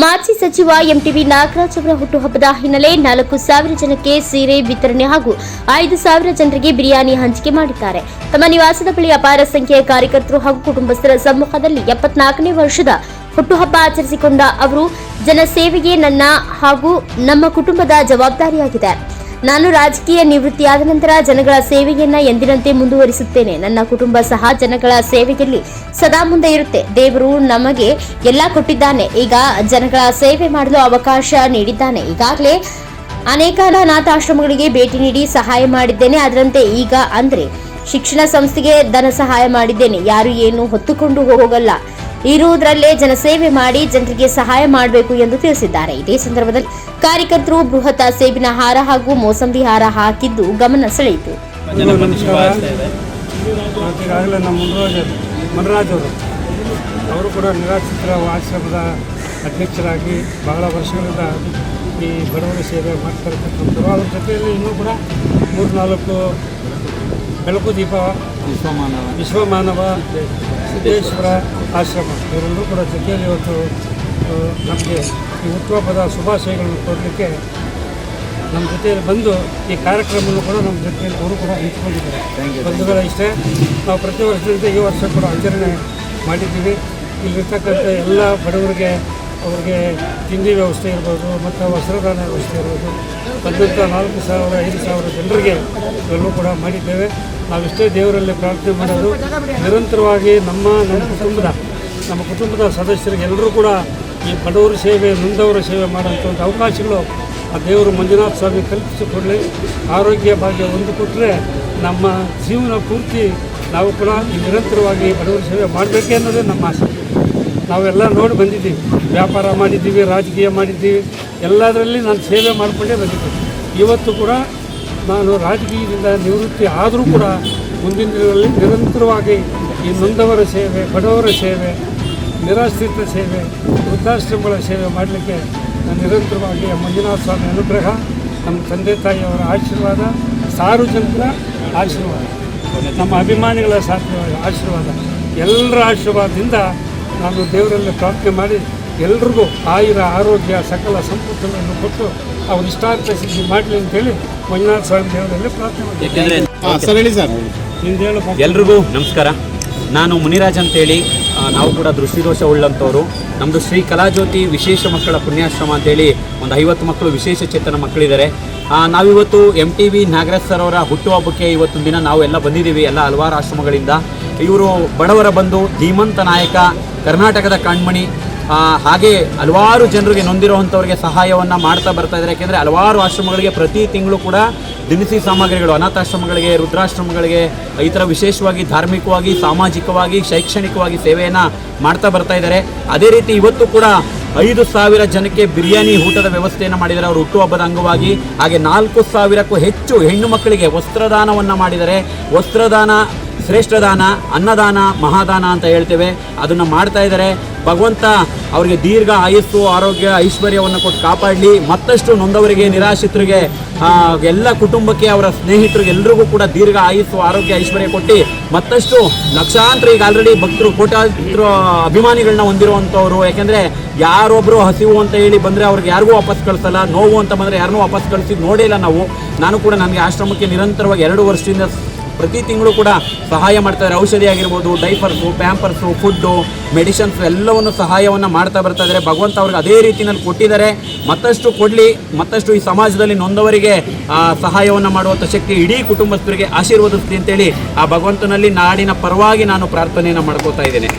ಮಾಜಿ ಸಚಿವ ಎಂಟಿಬಿ ನಾಗರಾಜ್ ಅವರ ಹುಟ್ಟುಹಬ್ಬದ ಹಿನ್ನೆಲೆ 4,000 ಜನಕ್ಕೆ ಸೀರೆ ವಿತರಣೆ ಹಾಗೂ 5,000 ಜನರಿಗೆ ಬಿರಿಯಾನಿ ಹಂಚಿಕೆ ಮಾಡಿದ್ದಾರೆ. ತಮ್ಮ ನಿವಾಸದ ಬಳಿ ಅಪಾರ ಸಂಖ್ಯೆಯ ಕಾರ್ಯಕರ್ತರು ಹಾಗೂ ಕುಟುಂಬಸ್ಥರ ಸಮ್ಮುಖದಲ್ಲಿ 74ನೇ ವರ್ಷದ ಹುಟ್ಟುಹಬ್ಬ ಆಚರಿಸಿಕೊಂಡ ಅವರು, ಜನಸೇವೆಗೆ ನನ್ನ ಹಾಗೂ ನಮ್ಮ ಕುಟುಂಬದ ಜವಾಬ್ದಾರಿಯಾಗಿದೆ. ನಾನು ರಾಜಕೀಯ ನಿವೃತ್ತಿಯಾದ ನಂತರ ಜನಗಳ ಸೇವೆಯನ್ನ ಎಂದಿನಂತೆ ಮುಂದುವರಿಸುತ್ತೇನೆ. ನನ್ನ ಕುಟುಂಬ ಸಹ ಜನಗಳ ಸೇವೆಯಲ್ಲಿ ಸದಾ ಮುಂದೆ ಇರುತ್ತೆ. ದೇವರು ನಮಗೆ ಎಲ್ಲ ಕೊಟ್ಟಿದ್ದಾನೆ. ಈಗ ಜನಗಳ ಸೇವೆ ಮಾಡಲು ಅವಕಾಶ ನೀಡಿದ್ದಾನೆ. ಈಗಾಗಲೇ ಅನೇಕ ಅನಾಥಾಶ್ರಮಗಳಿಗೆ ಭೇಟಿ ನೀಡಿ ಸಹಾಯ ಮಾಡಿದ್ದೇನೆ. ಅದರಂತೆ ಈಗ ಅಂದ್ರೆ ಶಿಕ್ಷಣ ಸಂಸ್ಥೆಗೆ ಧನ ಸಹಾಯ ಮಾಡಿದ್ದೇನೆ. ಯಾರು ಏನು ಹೊತ್ತುಕೊಂಡು ಹೋಗಲ್ಲ, ಇರುವುದರಲ್ಲೇ ಜನಸೇವೆ ಮಾಡಿ ಜನರಿಗೆ ಸಹಾಯ ಮಾಡಬೇಕು ಎಂದು ತಿಳಿಸಿದ್ದಾರೆ. ಇದೇ ಸಂದರ್ಭದಲ್ಲಿ ಕಾರ್ಯಕರ್ತರು ಬೃಹತ್ ಸೇಬಿನ ಹಾರ ಹಾಗೂ ಮೋಸಂಬಿ ಹಾರ ಹಾಕಿದ್ದು ಗಮನ ಸೆಳೆಯಿತು. ಈಗಾಗಲೇ ನಮ್ಮ ಮನರಾಜ್ ಅವರು ಕೂಡ ನಿರಾಶ್ರಿತರ ಆಶ್ರಮದ ಅಧ್ಯಕ್ಷರಾಗಿ ಬಹಳ ವರ್ಷಗಳಿಂದ ಈ ಬಡವರ ಸೇವೆ ಮಾಡ್ತಿರ್ತಕ್ಕಂಥವ್ರು. ಅವ್ರ ಜೊತೆಯಲ್ಲಿ ಇನ್ನೂ ಕೂಡ 3-4 ಬೆಳಕು ದೀಪ, ವಿಶ್ವಮಾನವ, ಸಿದ್ದೇಶ್ವರ ಆಶ್ರಮ ಇವರೆಲ್ಲರೂ ಕೂಡ ಜೊತೆಯಲ್ಲಿ ಇವತ್ತು ನಮಗೆ ಈ ಹುಟ್ಟುಹಬ್ಬದ ಶುಭಾಶಯಗಳನ್ನು ಕೊಡಲಿಕ್ಕೆ ನಮ್ಮ ಜೊತೆಯಲ್ಲಿ ಬಂದು ಈ ಕಾರ್ಯಕ್ರಮವನ್ನು ಕೂಡ ನಮ್ಮ ಜೊತೆಯಲ್ಲಿ ಅವರು ಕೂಡ ಹಂಚಿಕೊಂಡಿದ್ದಾರೆ. ಬಂಧುಗಳ ಇಷ್ಟೇ ನಾವು ಪ್ರತಿ ವರ್ಷದಂತೆ ಈ ವರ್ಷ ಕೂಡ ಆಚರಣೆ ಮಾಡಿದ್ದೀವಿ. ಇಲ್ಲಿರ್ತಕ್ಕಂಥ ಎಲ್ಲ ಬಡವರಿಗೆ ಅವ್ರಿಗೆ ತಿಂಡಿ ವ್ಯವಸ್ಥೆ ಇರ್ಬೋದು ಮತ್ತು ವಸ್ತ್ರದಾನ ವ್ಯವಸ್ಥೆ ಇರ್ಬೋದು, ಬಂದಂಥ 4,000-5,000 ಜನರಿಗೆ ಇವೆಲ್ಲವೂ ಕೂಡ ಮಾಡಿದ್ದೇವೆ. ನಾವಿಷ್ಟೇ ದೇವರಲ್ಲಿ ಪ್ರಾರ್ಥನೆ ಮಾಡೋದು, ನಿರಂತರವಾಗಿ ನಮ್ಮ ಕುಟುಂಬದ ಸದಸ್ಯರಿಗೆ ಎಲ್ಲರೂ ಕೂಡ ಈ ಬಡವರ ಸೇವೆ, ನೊಂದವರ ಸೇವೆ ಮಾಡೋಂಥ ಒಂದು ಅವಕಾಶಗಳು ಆ ದೇವರು ಮಂಜುನಾಥ ಸ್ವಾಮಿ ಕಲ್ಪಿಸಿಕೊಡಲಿ. ಆರೋಗ್ಯ ಭಾಗ್ಯ ಒಂದು ಕೊಟ್ಟರೆ ನಮ್ಮ ಜೀವನ ಪೂರ್ತಿ ನಾವು ಕೂಡ ಈ ನಿರಂತರವಾಗಿ ಬಡವರ ಸೇವೆ ಮಾಡಬೇಕೇ ಅನ್ನೋದೇ ನಮ್ಮ ಆಸೆ. ನಾವೆಲ್ಲ ನೋಡಿ ಬಂದಿದ್ದೀವಿ, ವ್ಯಾಪಾರ ಮಾಡಿದ್ದೀವಿ, ರಾಜಕೀಯ ಮಾಡಿದ್ದೀವಿ, ಎಲ್ಲದರಲ್ಲಿ ನಾನು ಸೇವೆ ಮಾಡಿಕೊಂಡೇ ಬಂದಿದ್ದೀನಿ. ಇವತ್ತು ಕೂಡ ನಾನು ರಾಜಕೀಯದಿಂದ ನಿವೃತ್ತಿ ಆದರೂ ಕೂಡ ಮುಂದಿನ ದಿನಗಳಲ್ಲಿ ನಿರಂತರವಾಗಿ ಈ ನೊಂದವರ ಸೇವೆ, ಬಡವರ ಸೇವೆ, ನಿರಾಶ್ರಿತ ಸೇವೆ, ವೃದ್ಧಾಶ್ರಮಗಳ ಸೇವೆ ಮಾಡಲಿಕ್ಕೆ ನಾನು ನಿರಂತರವಾಗಿ ಮಂಜುನಾಥ ಸ್ವಾಮಿ ಅನುಗ್ರಹ, ನಮ್ಮ ತಂದೆ ತಾಯಿಯವರ ಆಶೀರ್ವಾದ, ಸಾರ್ವಜನಿಕರ ಆಶೀರ್ವಾದ, ನಮ್ಮ ಅಭಿಮಾನಿಗಳ ಆಶೀರ್ವಾದ, ಎಲ್ಲರ ಆಶೀರ್ವಾದದಿಂದ ನಾನು ದೇವರಲ್ಲಿ ಪ್ರಾರ್ಥನೆ ಮಾಡಿ ಎಲ್ರಿಗೂ ಆರೋಗ್ಯ ಸಕಲ ಸಂಪತ್ತನ್ನು ಕೊಟ್ಟು ಅವ್ರ ಇಷ್ಟಾರ್ಥ ಸಿದ್ಧಿ ಮಾಡಲಿ ಅಂತೇಳಿ ಮಂಜುನಾಥ ಸ್ವಾಮಿ ದೇವರಲ್ಲಿ ಪ್ರಾರ್ಥನೆ ಮಾಡಿ. ಎಲ್ರಿಗೂ ನಮಸ್ಕಾರ. ನಾನು ಮುನಿರಾಜ್ ಅಂತೇಳಿ, ನಾವು ಕೂಡ ದೃಷ್ಟಿದೋಷ ಉಳ್ಳಂಥವ್ರು. ನಮ್ಮದು ಶ್ರೀ ಕಲಾಜ್ಯೋತಿ ವಿಶೇಷ ಮಕ್ಕಳ ಪುಣ್ಯಾಶ್ರಮ ಅಂತೇಳಿ ಒಂದು 50 ಮಕ್ಕಳು ವಿಶೇಷ ಚೇತನ ಮಕ್ಕಳಿದ್ದಾರೆ. ನಾವಿವತ್ತು MTB ನಾಗರಾಜ್ ಸರ್ ಅವರ ಹುಟ್ಟುಹಬ್ಬಕ್ಕೆ ಇವತ್ತೊಂದು ದಿನ ನಾವು ಎಲ್ಲ ಬಂದಿದ್ದೀವಿ, ಎಲ್ಲ ಹಲವಾರು ಆಶ್ರಮಗಳಿಂದ. ಇವರು ಬಡವರ ಬಂಧು, ಧೀಮಂತ ನಾಯಕ, ಕರ್ನಾಟಕದ ಕಣ್ಮಣಿ. ಹಾಗೆ ಹಲವಾರು ಜನರಿಗೆ ನೊಂದಿರುವಂಥವ್ರಿಗೆ ಸಹಾಯವನ್ನು ಮಾಡ್ತಾ ಬರ್ತಾ ಇದ್ದಾರೆ. ಯಾಕೆಂದರೆ ಹಲವಾರು ಆಶ್ರಮಗಳಿಗೆ ಪ್ರತಿ ತಿಂಗಳು ಕೂಡ ದಿನಸಿ ಸಾಮಗ್ರಿಗಳು, ಅನಾಥಾಶ್ರಮಗಳಿಗೆ, ವೃದ್ಧಾಶ್ರಮಗಳಿಗೆ ಈ ಥರ ವಿಶೇಷವಾಗಿ ಧಾರ್ಮಿಕವಾಗಿ, ಸಾಮಾಜಿಕವಾಗಿ, ಶೈಕ್ಷಣಿಕವಾಗಿ ಸೇವೆಯನ್ನು ಮಾಡ್ತಾ ಬರ್ತಾ ಇದ್ದಾರೆ. ಅದೇ ರೀತಿ ಇವತ್ತು ಕೂಡ 5,000 ಜನಕ್ಕೆ ಬಿರಿಯಾನಿ ಊಟದ ವ್ಯವಸ್ಥೆಯನ್ನು ಮಾಡಿದ್ದಾರೆ ಅವರು ಹುಟ್ಟುಹಬ್ಬದ ಅಂಗವಾಗಿ. ಹಾಗೆ 4,000ಕ್ಕೂ ಹೆಚ್ಚು ಹೆಣ್ಣು ಮಕ್ಕಳಿಗೆ ವಸ್ತ್ರದಾನವನ್ನು ಮಾಡಿದ್ದಾರೆ. ವಸ್ತ್ರದಾನ ಶ್ರೇಷ್ಠ ದಾನ, ಅನ್ನದಾನ, ಮಹಾದಾನ ಅಂತ ಹೇಳ್ತೇವೆ, ಅದನ್ನು ಮಾಡ್ತಾ ಇದ್ದಾರೆ. ಭಗವಂತ ಅವರಿಗೆ ದೀರ್ಘ ಆಯಸ್ಸು, ಆರೋಗ್ಯ, ಐಶ್ವರ್ಯವನ್ನು ಕೊಟ್ಟು ಕಾಪಾಡಲಿ. ಮತ್ತಷ್ಟು ನೊಂದವರಿಗೆ, ನಿರಾಶ್ರಿತರಿಗೆ, ಎಲ್ಲ ಕುಟುಂಬಕ್ಕೆ, ಅವರ ಸ್ನೇಹಿತರಿಗೆ ಎಲ್ರಿಗೂ ಕೂಡ ದೀರ್ಘ ಆಯಸ್ಸು, ಆರೋಗ್ಯ, ಐಶ್ವರ್ಯ ಕೊಟ್ಟು ಮತ್ತಷ್ಟು ಲಕ್ಷಾಂತರ, ಈಗ ಆಲ್ರೆಡಿ ಭಕ್ತರು, ಕೋಟ್ಯಾಂತರ ಅಭಿಮಾನಿಗಳನ್ನ ಹೊಂದಿರುವಂಥವ್ರು. ಯಾಕೆಂದರೆ ಯಾರೊಬ್ಬರು ಹಸಿವು ಅಂತ ಹೇಳಿ ಬಂದರೆ ಅವ್ರಿಗೆ ಯಾರಿಗೂ ವಾಪಸ್ ಕಳಿಸಲ್ಲ, ನೋವು ಅಂತ ಬಂದರೆ ಯಾರನ್ನೂ ವಾಪಸ್ ಕಳಿಸಿದ್ದು ನೋಡೇ ಇಲ್ಲ ನಾವು. ನಾನು ಕೂಡ ನನಗೆ ಆಶ್ರಮಕ್ಕೆ ನಿರಂತರವಾಗಿ 2 ವರ್ಷದಿಂದ ಪ್ರತಿ ತಿಂಗಳು ಕೂಡ ಸಹಾಯ ಮಾಡ್ತಾಯಿದ್ದಾರೆ. ಔಷಧಿ ಆಗಿರ್ಬೋದು, ಡೈಪರ್ಸು, ಪ್ಯಾಂಪರ್ಸು, ಫುಡ್ಡು, ಮೆಡಿಸಿನ್ಸ್ ಎಲ್ಲವನ್ನು ಸಹಾಯವನ್ನು ಮಾಡ್ತಾ ಬರ್ತಾ ಇದ್ದಾರೆ. ಭಗವಂತ ಅವ್ರಿಗೆ ಅದೇ ರೀತಿಯಲ್ಲಿ ಕೊಟ್ಟಿದ್ದಾರೆ, ಮತ್ತಷ್ಟು ಕೊಡಲಿ. ಮತ್ತಷ್ಟು ಈ ಸಮಾಜದಲ್ಲಿ ನೊಂದವರಿಗೆ ಸಹಾಯವನ್ನು ಮಾಡುವಂಥ ಶಕ್ತಿ ಇಡೀ ಕುಟುಂಬಸ್ಥರಿಗೆ ಆಶೀರ್ವದಿಸ್ಲಿ ಅಂತೇಳಿ ಆ ಭಗವಂತನಲ್ಲಿ ನಾಡಿನ ಪರವಾಗಿ ನಾನು ಪ್ರಾರ್ಥನೆಯನ್ನು ಮಾಡ್ಕೋತಾ ಇದ್ದೇನೆ.